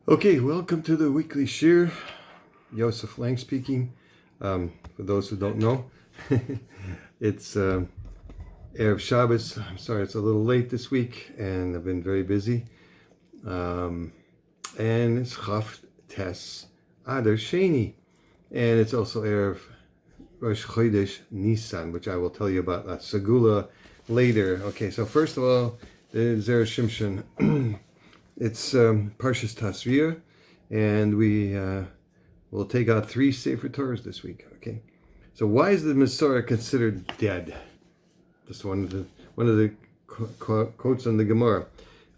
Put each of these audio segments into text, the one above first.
Okay, welcome to the weekly shir. Yosef Lang speaking. For those who don't know, it's Erev Shabbos. I'm sorry it's a little late this week, and I've been very busy. And it's Chaf Tes Adar Sheni, and it's also Erev Rosh Chodesh Nisan, which I will tell you about that Segula later. Okay, so first of all, the Zera Shimshon. It's Parshas Tasriah, and we will take out 3 Sefer Torahs this week. Okay, so why is the Mesorah considered dead? Just one of the quotes on the Gemara.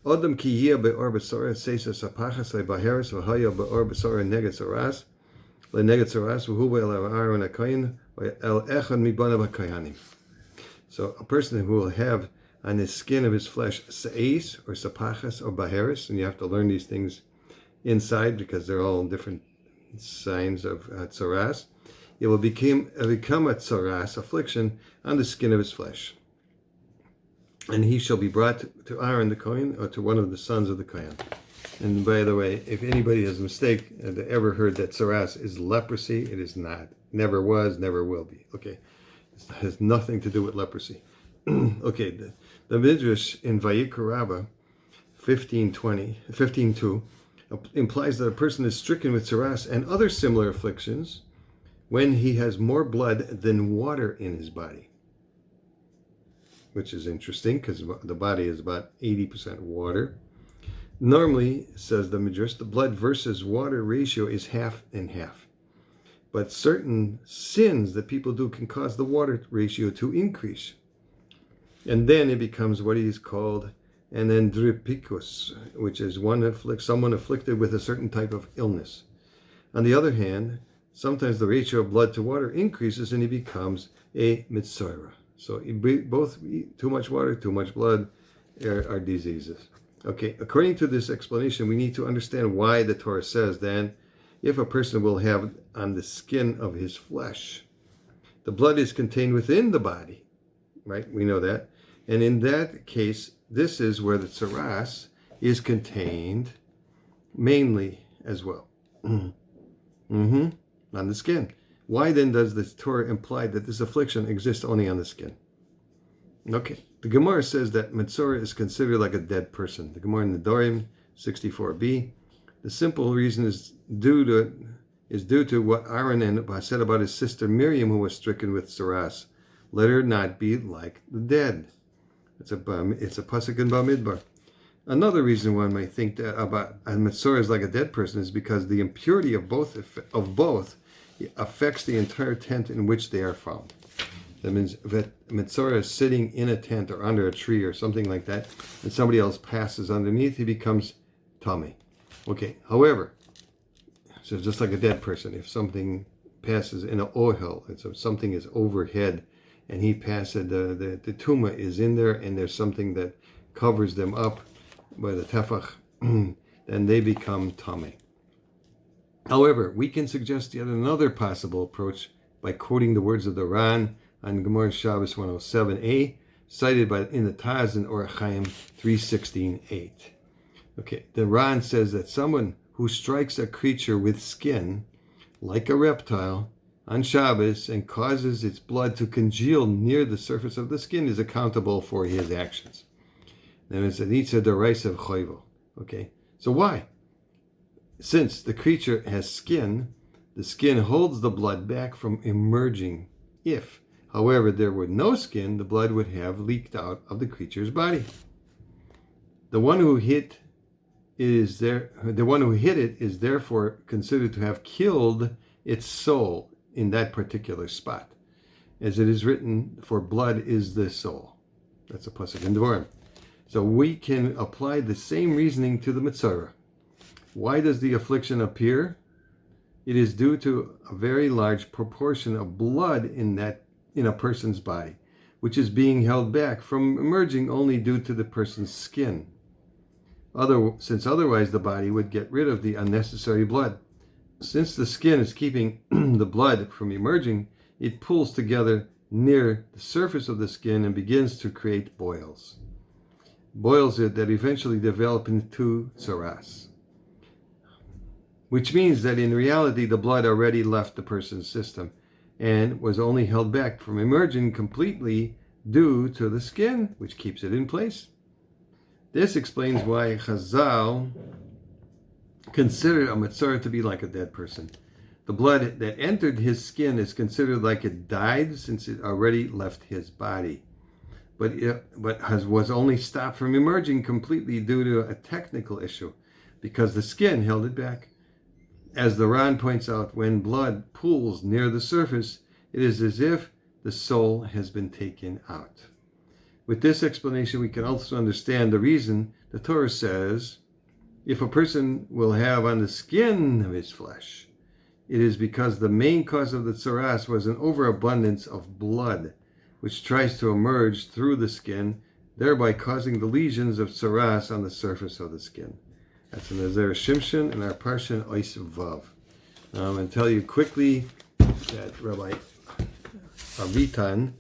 Odam ki yia be'or b'sorah seisas apachas le'baheres v'haya be'or b'sorah neget soras le'neget soras v'hu ve'el Aaron ha'koyin ve'el echad mibanav ha'koyanim. So a person who will have on the skin of his flesh se'es or sapachas or baheris, and you have to learn these things inside because they're all different signs of tzoras. It will become a tzoras, affliction, on the skin of his flesh. And he shall be brought to Aaron the Kohen, or to one of the sons of the Kohen. And by the way, if anybody has ever heard that tzoras is leprosy, it is not. Never was, never will be. Okay, it has nothing to do with leprosy. Okay, the Midrash in Vayikra Rabbah 15:2 implies that a person is stricken with tzoras and other similar afflictions when he has more blood than water in his body, which is interesting because the body is about 80% water. Normally, says the Midrash, the blood versus water ratio is half and half. But certain sins that people do can cause the water ratio to increase. And then it becomes what is called an andropikos, which is someone afflicted with a certain type of illness. On the other hand, sometimes the ratio of blood to water increases and he becomes a mitzora. So both too much water, too much blood are diseases. Okay, according to this explanation, we need to understand why the Torah says then, if a person will have on the skin of his flesh, the blood is contained within the body, right? We know that. And in that case, this is where the tzoras is contained mainly as well. On the skin. Why then does the Torah imply that this affliction exists only on the skin? Okay, the Gemara says that Metzora is considered like a dead person. The Gemara in Nedarim 64b. The simple reason is due to what Aaron said about his sister Miriam, who was stricken with tzoras. Let her not be like the dead. It's a pasuk in Bamidbar. Another reason one might think that about a Metzora is like a dead person is because the impurity of both affects the entire tent in which they are found. That means that Metzora is sitting in a tent or under a tree or something like that, and somebody else passes underneath, he becomes Tomei. Okay, however, so just like a dead person, if something passes in an ohel, if something is overhead, and he passes, the tuma is in there, and there's something that covers them up by the tefach, then they become Tomei. However, we can suggest yet another possible approach by quoting the words of the Ran on Gemara Shabbos 107a, cited in the Taz in Orach Chaim 3:16-8. Okay, the Ran says that someone who strikes a creature with skin, like a reptile, on Shabbos and causes its blood to congeal near the surface of the skin is accountable for his actions. Then it's an Itza D'Oraisa Choivo. Okay, so why? Since the creature has skin, the skin holds the blood back from emerging. If, however, there were no skin, the blood would have leaked out of the creature's body. The one who hit it is therefore considered to have killed its soul in that particular spot. As it is written, for blood is the soul. That's a pasuk in Devarim. So we can apply the same reasoning to the Metzora. Why does the affliction appear? It is due to a very large proportion of blood in a person's body, which is being held back from emerging only due to the person's skin. Since otherwise the body would get rid of the unnecessary blood. Since the skin is keeping the blood from emerging, it pulls together near the surface of the skin and begins to create boils. Boils that eventually develop into tzoras. which means that in reality the blood already left the person's system and was only held back from emerging completely due to the skin, which keeps it in place. This explains why Chazal considered a Metzora to be like a dead person. The blood that entered his skin is considered like it died since it already left his body. But was only stopped from emerging completely due to a technical issue, because the skin held it back. As the Ran points out, when blood pools near the surface, it is as if the soul has been taken out. With this explanation, we can also understand the reason the Torah says, if a person will have on the skin of his flesh, it is because the main cause of the tsaras was an overabundance of blood, which tries to emerge through the skin, thereby causing the lesions of tsaras on the surface of the skin. That's in Nazir Shimshon and our Parshan Ois Vav. I'm going to tell you quickly that Rabbi Avitan,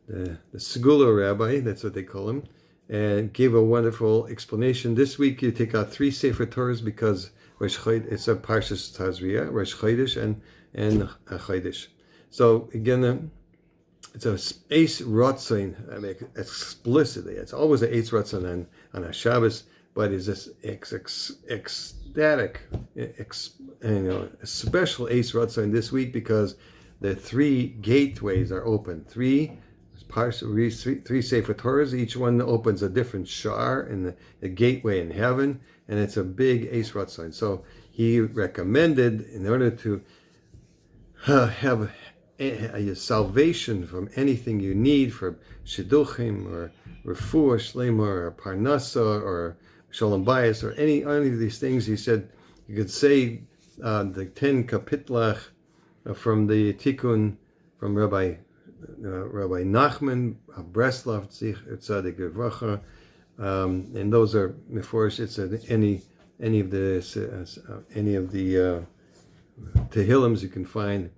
the Segula rabbi, that's what they call him, and gave a wonderful explanation. This week you take out 3 Sefer Torahs because it's a Parshas Tazria, Rosh Chodesh and Chodesh. So again, it's a Eis Ratzon, I mean, explicitly. It's always an Eis Ratzon on a Shabbos, but it's this ecstatic, a special Eis Ratzon this week because the 3 gateways are open. 3 Sefer Torahs, each one opens a different shar in the gateway in heaven, and it's a big Eis Ratzon. So he recommended, in order to have a salvation from anything you need for shidduchim or refuah shlema or parnasa or shalom bayis or any of these things, he said you could say the 10 kapitlach from the Tikkun from Rabbi Nachman of Breslov Tzadik Livracha, and those are meforish. It's any of the Tehillims you can find.